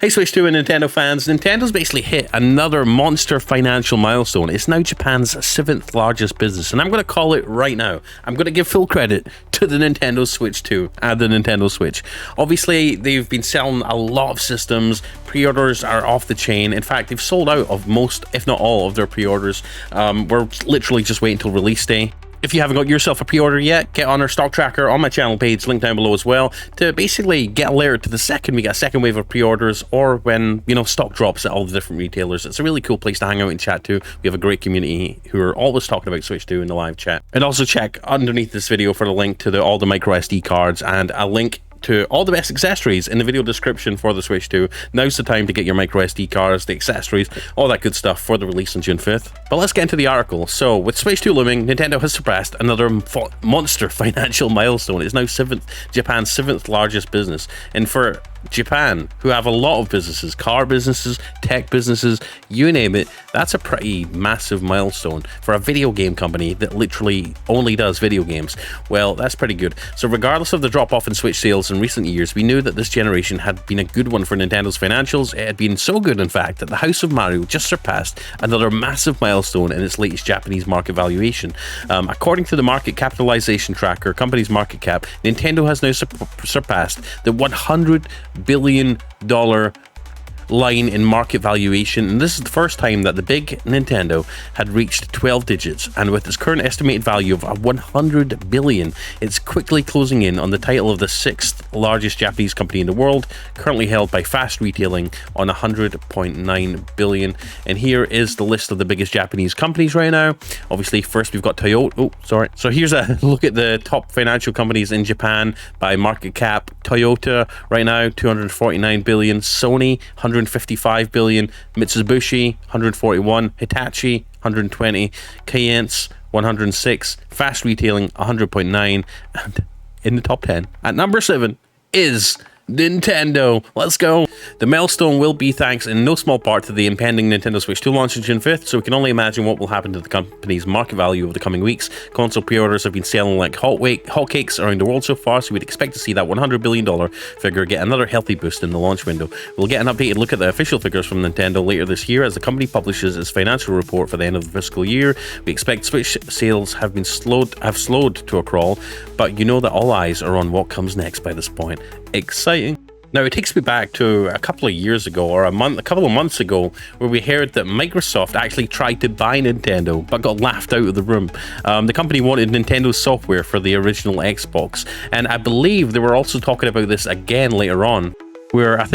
Hey Switch 2 and Nintendo fans, Nintendo's basically hit another monster financial milestone. It's now Japan's 7th largest business, and I'm going to call it right now. I'm going to give full credit to the Nintendo Switch 2 and the Nintendo Switch. Obviously, they've been selling a lot of systems. Pre-orders are off the chain. In fact, they've sold out of most, if not all, of their pre-orders. We're literally just waiting until release day. If you haven't got yourself a pre-order yet, get on our stock tracker on my channel page, link down below as well, to basically get alerted to the second we get a second wave of pre-orders, or when, stock drops at all the different retailers. It's a really cool place to hang out and chat to. We have a great community who are always talking about Switch 2 in the live chat. And also check underneath this video for the link to all the micro SD cards and a link to all the best accessories in the video description for the Switch 2. Now's the time to get your micro SD cards, the accessories, all that good stuff for the release on June 5th. But let's get into the article. So, with Switch 2 looming, Nintendo has surpassed another monster financial milestone. It's now Japan's 7th largest business. And for Japan, who have a lot of businesses, car businesses, tech businesses, you name it, that's a pretty massive milestone for a video game company that literally only does video games. Well, that's pretty good. So regardless of the drop-off in Switch sales in recent years, we knew that this generation had been a good one for Nintendo's financials. It had been so good, in fact, that the House of Mario just surpassed another massive milestone in its latest Japanese market valuation. According to the market capitalization tracker, company's market cap, Nintendo has now surpassed the $100 billion line in market valuation, and this is the first time that the big Nintendo had reached 12 digits, and with its current estimated value of 100 billion, it's quickly closing in on the title of the 6th largest Japanese company in the world, currently held by Fast Retailing on 100.9 billion. And here is the list of the biggest Japanese companies right now. Obviously, first we've got Toyota. So here's a look at the top financial companies in Japan by market cap. Toyota right now 249 billion, Sony 155 billion, Mitsubishi 141, Hitachi 120, Keyence 106, Fast Retailing 100.9, and in the top 10 at number 7 is Nintendo. Let's go. The milestone will be thanks in no small part to the impending Nintendo Switch 2 launch on June 5th, so we can only imagine what will happen to the company's market value over the coming weeks. Console pre-orders have been selling like hotcakes around the world so far, so we'd expect to see that $100 billion figure get another healthy boost in the launch window. We'll get an updated look at the official figures from Nintendo later this year as the company publishes its financial report for the end of the fiscal year. We expect Switch sales have slowed to a crawl, but you know that all eyes are on what comes next by this point. Exciting. Now, it takes me back to a couple of years ago, or a couple of months ago, where we heard that Microsoft actually tried to buy Nintendo, but got laughed out of the room. The company wanted Nintendo's software for the original Xbox, and I believe they were also talking about this again later on, where I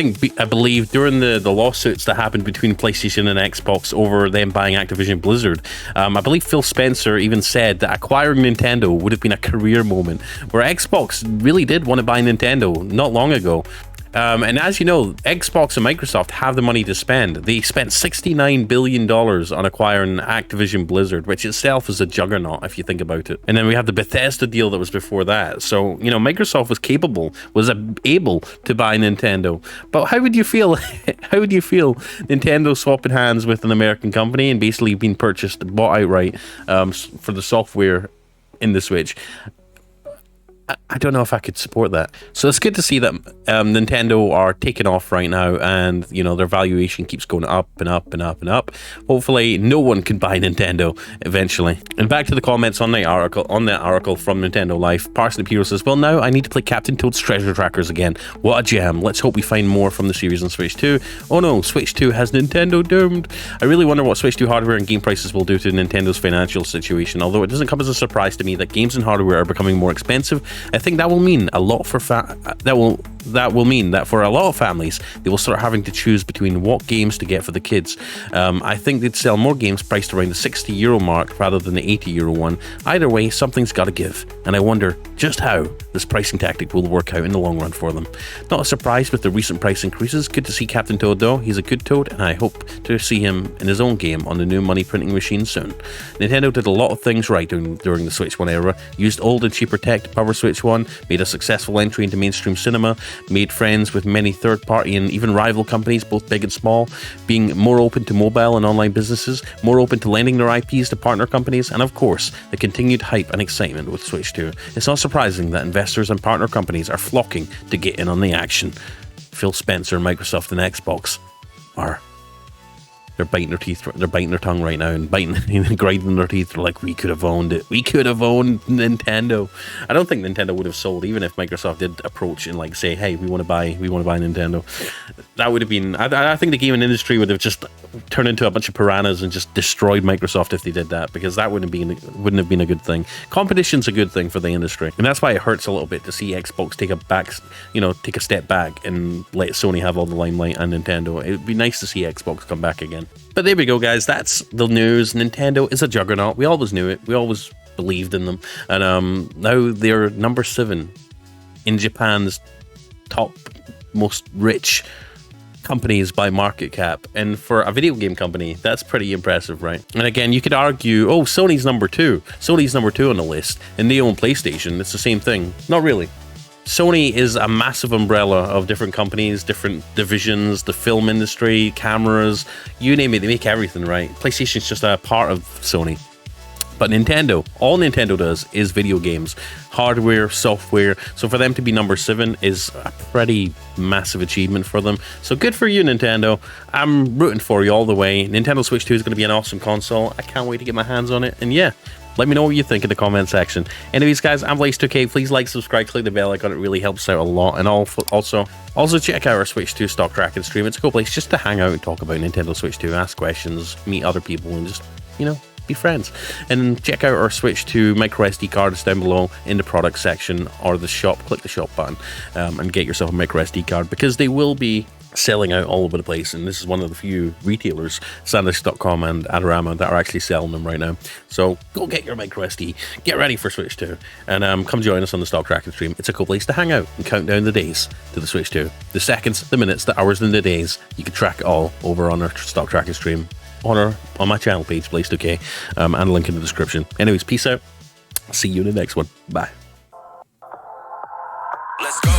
believe during the lawsuits that happened between PlayStation and Xbox over them buying Activision Blizzard, I believe Phil Spencer even said that acquiring Nintendo would have been a career moment, where Xbox really did want to buy Nintendo not long ago. And as you know, Xbox and Microsoft have the money to spend. They spent $69 billion on acquiring Activision Blizzard, which itself is a juggernaut if you think about it. And then we have the Bethesda deal that was before that. So, Microsoft was able to buy Nintendo. But how would you feel? How would you feel Nintendo swapping hands with an American company and basically being bought outright for the software in the Switch? I don't know if I could support that. So it's good to see that Nintendo are taking off right now, and their valuation keeps going up and up and up and up. Hopefully no one can buy Nintendo eventually. And back to the comments on that article from Nintendo Life. Parsnip Hero says, well, now I need to play Captain Toad's Treasure Trackers again. What a gem. Let's hope we find more from the series on Switch 2. Oh no, Switch 2 has Nintendo doomed. I really wonder what Switch 2 hardware and game prices will do to Nintendo's financial situation. Although it doesn't come as a surprise to me that games and hardware are becoming more expensive, I think that will mean a lot for that will mean that for a lot of families, they will start having to choose between what games to get for the kids. I think they'd sell more games priced around the €60 mark rather than the €80 one. Either way, something's got to give, and I wonder just how this pricing tactic will work out in the long run for them. Not a surprise with the recent price increases. Good to see Captain Toad though. He's a good Toad, and I hope to see him in his own game on the new money printing machine soon. Nintendo did a lot of things right during the Switch 1 era. Used old and cheaper tech to power Switch 1, made a successful entry into mainstream cinema, made friends with many third-party and even rival companies, both big and small, being more open to mobile and online businesses, more open to lending their IPs to partner companies, and of course, the continued hype and excitement with Switch 2. It's not surprising that investors and partner companies are flocking to get in on the action. Phil Spencer, Microsoft, and Xbox are. They're biting their teeth. They're biting their tongue right now and grinding their teeth. They're like, we could have owned it. We could have owned Nintendo. I don't think Nintendo would have sold, even if Microsoft did approach and like say, hey, we want to buy Nintendo. That would have been. I think the gaming industry would have just turned into a bunch of piranhas and just destroyed Microsoft if they did that, because that wouldn't have been a good thing. Competition's a good thing for the industry, and that's why it hurts a little bit to see Xbox take a step back and let Sony have all the limelight and Nintendo. It'd be nice to see Xbox come back again. But there we go, guys. That's the news. Nintendo is a juggernaut. We always knew it. We always believed in them. And now they're number 7 in Japan's top most rich companies by market cap. And for a video game company, that's pretty impressive, right? And again, you could argue, oh, Sony's number 2. Sony's number 2 on the list. And they own PlayStation. It's the same thing. Not really. Sony is a massive umbrella of different companies, different divisions, the film industry, cameras, you name it, they make everything, right? PlayStation's just a part of Sony. But Nintendo, all Nintendo does is video games, hardware, software. So for them to be number 7 is a pretty massive achievement for them. So good for you, Nintendo. I'm rooting for you all the way. Nintendo Switch 2 is going to be an awesome console. I can't wait to get my hands on it. And yeah, let me know what you think in the comment section. Anyways, guys, I'm Blaze2K. Please like, subscribe, click the bell icon. It really helps out a lot. And also check out our Switch 2 stock tracking stream. It's a cool place just to hang out and talk about Nintendo Switch 2, ask questions, meet other people, and just, be friends. And check out our Switch 2 micro SD cards down below in the product section or the shop. Click the shop button and get yourself a micro SD card, because they will be selling out all over the place, and this is one of the few retailers, Sandisk.com and Adorama, that are actually selling them right now. So go get your micro SD, get ready for Switch 2, and come join us on the stock tracking stream. It's a cool place to hang out and count down the days to the Switch 2. The seconds, the minutes, the hours, and the days. You can track it all over on our stock tracking stream on my channel page, Blaze2K, and link in the description. Anyways, peace out. See you in the next one. Bye. Let's go.